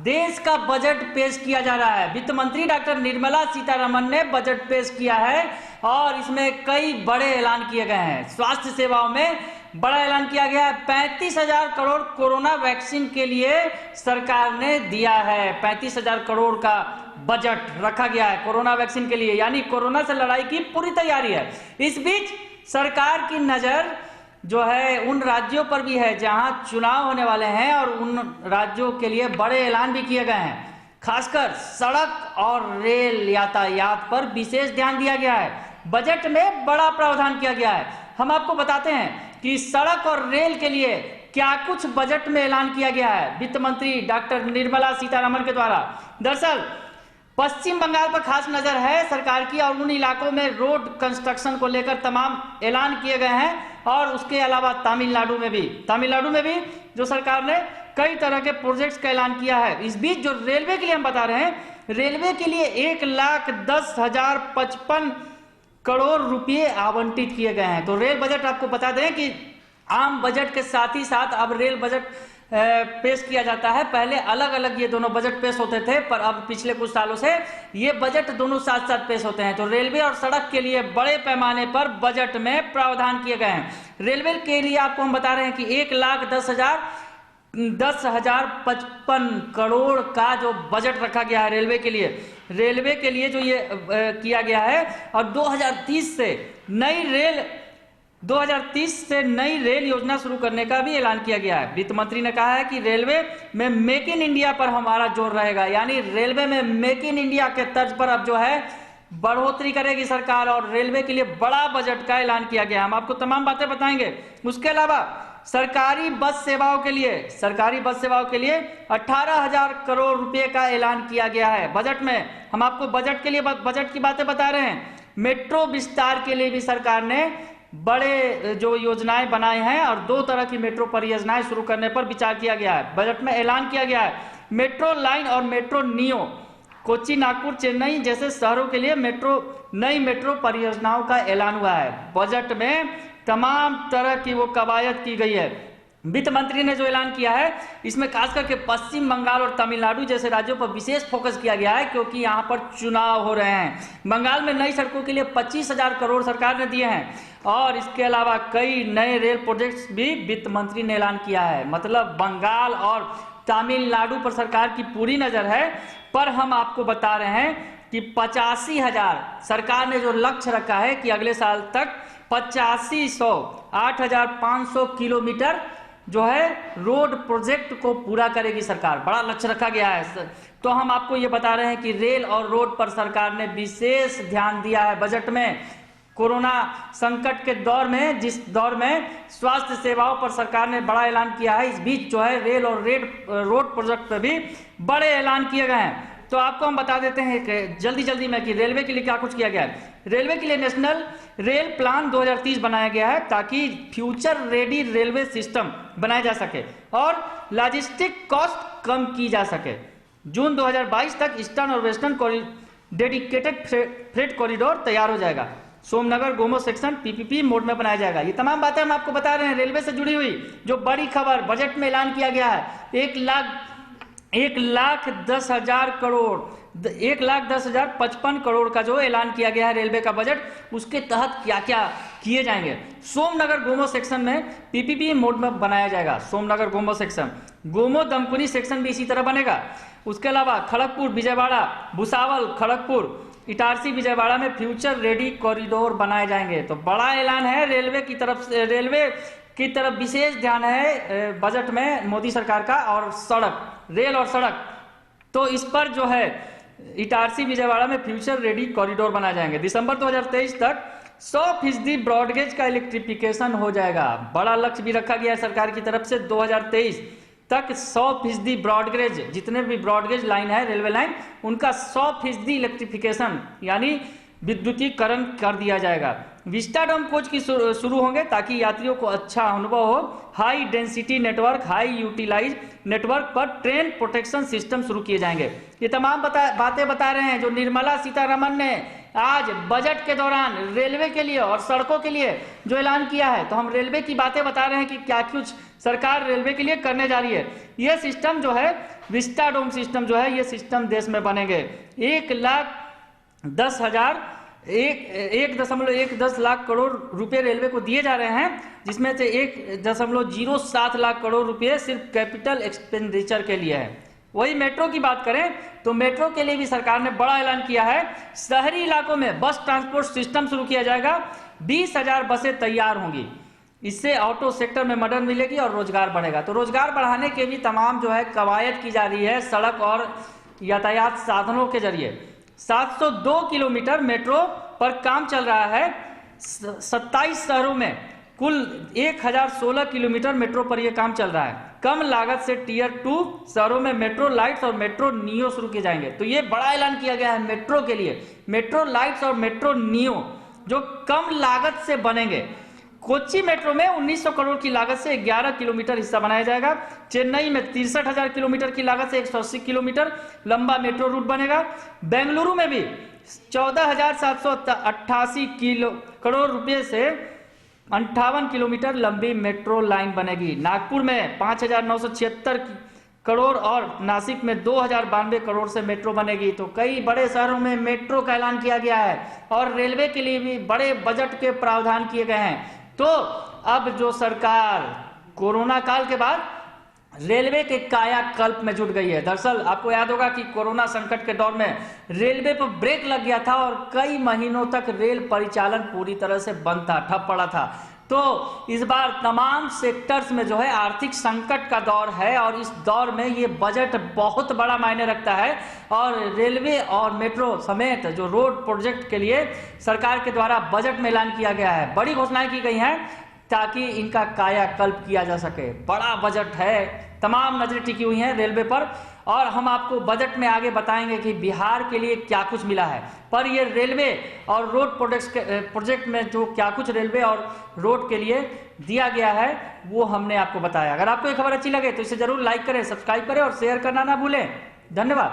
देश का बजट पेश किया जा रहा है। वित्त मंत्री डॉक्टर निर्मला सीतारमण ने बजट पेश किया है और इसमें कई बड़े ऐलान किए गए हैं। स्वास्थ्य सेवाओं में बड़ा ऐलान किया गया है। 35,000 करोड़ कोरोना वैक्सीन के लिए सरकार ने दिया है। 35,000 करोड़ का बजट रखा गया है कोरोना वैक्सीन के लिए, यानी कोरोना से लड़ाई की पूरी तैयारी है। इस बीच सरकार की नजर जो है उन राज्यों पर भी है जहां चुनाव होने वाले हैं और उन राज्यों के लिए बड़े ऐलान भी किए गए हैं। खासकर सड़क और रेल यातायात पर विशेष ध्यान दिया गया है। बजट में बड़ा प्रावधान किया गया है। हम आपको बताते हैं कि सड़क और रेल के लिए क्या कुछ बजट में ऐलान किया गया है वित्त मंत्री डॉक्टर निर्मला सीतारमण के द्वारा। दरअसल पश्चिम बंगाल पर खास नजर है सरकार की और उन इलाकों में रोड कंस्ट्रक्शन को लेकर तमाम ऐलान किए गए हैं। और उसके अलावा तमिलनाडु में भी जो सरकार ने कई तरह के प्रोजेक्ट्स का ऐलान किया है। इस बीच जो रेलवे के लिए हम बता रहे हैं, रेलवे के लिए 1,10,055 करोड़ रुपए आवंटित किए गए हैं। तो रेल बजट आपको बता दें कि आम बजट के साथ ही साथ अब रेल बजट पेश किया जाता है। पहले अलग अलग ये दोनों बजट पेश होते थे, पर अब पिछले कुछ सालों से ये बजट दोनों साथ साथ पेश होते हैं। तो रेलवे और सड़क के लिए बड़े पैमाने पर बजट में प्रावधान किए गए हैं। रेलवे के लिए आपको हम बता रहे हैं कि 1,10,055 करोड़ का जो बजट रखा गया है रेलवे के लिए जो ये किया गया है। और 2030 से नई रेल योजना शुरू करने का भी ऐलान किया गया है। वित्त मंत्री ने कहा है कि रेलवे में मेक इन इंडिया पर हमारा जोर रहेगा, यानी रेलवे में मेक इन इंडिया के तर्ज पर अब जो है बढ़ोतरी करेगी सरकार और रेलवे के लिए बड़ा बजट का ऐलान किया गया। हम आपको तमाम बातें बताएंगे। उसके अलावा सरकारी बस सेवाओं के लिए 18,000 करोड़ रुपए का ऐलान किया गया है बजट में। हम आपको बजट की बातें बता रहे हैं। मेट्रो विस्तार के लिए भी सरकार ने बड़े जो योजनाएं बनाए हैं और 2 तरह की मेट्रो परियोजनाएं शुरू करने पर विचार किया गया है। बजट में ऐलान किया गया है मेट्रो लाइन और मेट्रो नियो, कोच्चि, नागपुर, चेन्नई जैसे शहरों के लिए नई मेट्रो परियोजनाओं का ऐलान हुआ है। बजट में तमाम तरह की वो कवायद की गई है। वित्त मंत्री ने जो ऐलान किया है इसमें खास करके पश्चिम बंगाल और तमिलनाडु जैसे राज्यों पर विशेष फोकस किया गया है, क्योंकि यहाँ पर चुनाव हो रहे हैं। बंगाल में नई सड़कों के लिए 25,000 करोड़ सरकार ने दिए हैं और इसके अलावा कई नए रेल प्रोजेक्ट्स भी वित्त मंत्री ने ऐलान किया है। मतलब बंगाल और तमिलनाडु पर सरकार की पूरी नजर है। पर हम आपको बता रहे हैं कि 85,000 सरकार ने जो लक्ष्य रखा है कि अगले साल तक 8,500 किलोमीटर जो है रोड प्रोजेक्ट को पूरा करेगी सरकार। बड़ा लक्ष्य रखा गया है। तो हम आपको ये बता रहे हैं कि रेल और रोड पर सरकार ने विशेष ध्यान दिया है बजट में। कोरोना संकट के दौर में, जिस दौर में स्वास्थ्य सेवाओं पर सरकार ने बड़ा ऐलान किया है, इस बीच जो है रेल और रोड प्रोजेक्ट पर भी बड़े ऐलान किए गए हैं। तो आपको हम बता देते हैं कि जल्दी में कि रेलवे के लिए क्या कुछ किया गया है। रेलवे के लिए नेशनल रेल प्लान 2030 बनाया गया है ताकि फ्यूचर रेडी रेलवे सिस्टम बनाया जा सके और लॉजिस्टिक कॉस्ट कम की जा सके। जून 2022 तक ईस्टर्न और वेस्टर्न डेडिकेटेड फ्रेट कॉरिडोर तैयार हो जाएगा। सोमनगर गोमो सेक्शन पीपीपी मोड में बनाया जाएगा। ये तमाम बातें हम आपको बता रहे हैं रेलवे से जुड़ी हुई जो बड़ी खबर बजट में ऐलान किया गया है। 1,10,055 करोड़ का जो ऐलान किया गया है रेलवे का बजट, उसके तहत क्या क्या किए जाएंगे। सोमनगर गोमो सेक्शन में पीपीपी मोड में बनाया जाएगा। सोमनगर गोमो सेक्शन, गोमो दमकुनी सेक्शन भी इसी तरह बनेगा। उसके अलावा खड़गपुर विजयवाड़ा, भुसावल खड़गपुर, इटारसी विजयवाड़ा में फ्यूचर रेडी कॉरिडोर बनाए जाएंगे। तो बड़ा ऐलान है रेलवे की तरफ विशेष ध्यान है बजट में मोदी सरकार का। और रेल और सड़क, तो इस पर जो है इटारसी विजयवाड़ा में फ्यूचर रेडी कॉरिडोर बनाए जाएंगे। दिसंबर 2023 तक 100% ब्रॉडगेज का इलेक्ट्रिफिकेशन हो जाएगा। बड़ा लक्ष्य भी रखा गया है सरकार की तरफ से। 2023 तक 100% ब्रॉडगेज, जितने भी ब्रॉडगेज लाइन है रेलवे लाइन, उनका 100% इलेक्ट्रिफिकेशन यानी विद्युतीकरण कर दिया जाएगा। विस्टाडोम कोच की शुरू होंगे ताकि यात्रियों को अच्छा अनुभव हो। High density network, high utilize network पर ट्रेन प्रोटेक्शन सिस्टम शुरू किए जाएंगे। ये तमाम बातें बता रहे हैं जो निर्मला सीतारमण ने आज बजट के दौरान रेलवे के लिए और सड़कों के लिए जो ऐलान किया है, तो हम रेलवे की बातें बता रहे हैं कि क्या कुछ सरकार रेलवे के लिए करने जा रही है। ये सिस्टम जो है, विस्टाडोम सिस्टम जो है, ये सिस्टम देश में बनेंगे। 1,10 लाख करोड़ रुपए रेलवे को दिए जा रहे हैं, जिसमें से 1.07 लाख करोड़ रुपए सिर्फ कैपिटल एक्सपेंडिचर के लिए है। वही मेट्रो की बात करें तो मेट्रो के लिए भी सरकार ने बड़ा ऐलान किया है। शहरी इलाकों में बस ट्रांसपोर्ट सिस्टम शुरू किया जाएगा। 20,000 बसें तैयार होंगी। इससे ऑटो सेक्टर में मदद मिलेगी और रोजगार बढ़ेगा। तो रोजगार बढ़ाने के भी तमाम जो है कवायद की जा रही है सड़क और यातायात साधनों के जरिए। 702 किलोमीटर मेट्रो पर काम चल रहा है। 27 शहरों में कुल 1016 किलोमीटर मेट्रो पर यह काम चल रहा है। कम लागत से टियर 2 शहरों में मेट्रो लाइट्स और मेट्रो नियो शुरू किए जाएंगे। तो ये बड़ा ऐलान किया गया है मेट्रो के लिए। मेट्रो लाइट्स और मेट्रो नियो जो कम लागत से बनेंगे। कोच्चि मेट्रो में 1900 करोड़ की लागत से 11 किलोमीटर हिस्सा बनाया जाएगा। चेन्नई में 63,000 किलोमीटर की लागत से 180 किलोमीटर लंबा मेट्रो रूट बनेगा। बेंगलुरु में भी 14,788 करोड़ रुपए से 58 किलोमीटर लंबी मेट्रो लाइन बनेगी। नागपुर में 5,976 करोड़ और नासिक में 2,092 करोड़ से मेट्रो बनेगी। तो कई बड़े शहरों में मेट्रो का ऐलान किया गया है और रेलवे के लिए भी बड़े बजट के प्रावधान किए गए हैं। तो अब जो सरकार कोरोना काल के बाद रेलवे के कायाकल्प में जुट गई है। दरअसल आपको याद होगा कि कोरोना संकट के दौर में रेलवे पर ब्रेक लग गया था और कई महीनों तक रेल परिचालन पूरी तरह से बंद था, ठप पड़ा था। तो इस बार तमाम सेक्टर्स में जो है आर्थिक संकट का दौर है और इस दौर में ये बजट बहुत बड़ा मायने रखता है। और रेलवे और मेट्रो समेत जो रोड प्रोजेक्ट के लिए सरकार के द्वारा बजट में ऐलान किया गया है, बड़ी घोषणाएं की गई हैं ताकि इनका कायाकल्प किया जा सके। बड़ा बजट है, तमाम नजरें टिकी हुई हैं रेलवे पर और हम आपको बजट में आगे बताएंगे कि बिहार के लिए क्या कुछ मिला है। पर ये रेलवे और रोड प्रोजेक्ट में जो क्या कुछ रेलवे और रोड के लिए दिया गया है वो हमने आपको बताया। अगर आपको ये खबर अच्छी लगे तो इसे जरूर लाइक करें, सब्सक्राइब करें और शेयर करना ना भूलें। धन्यवाद।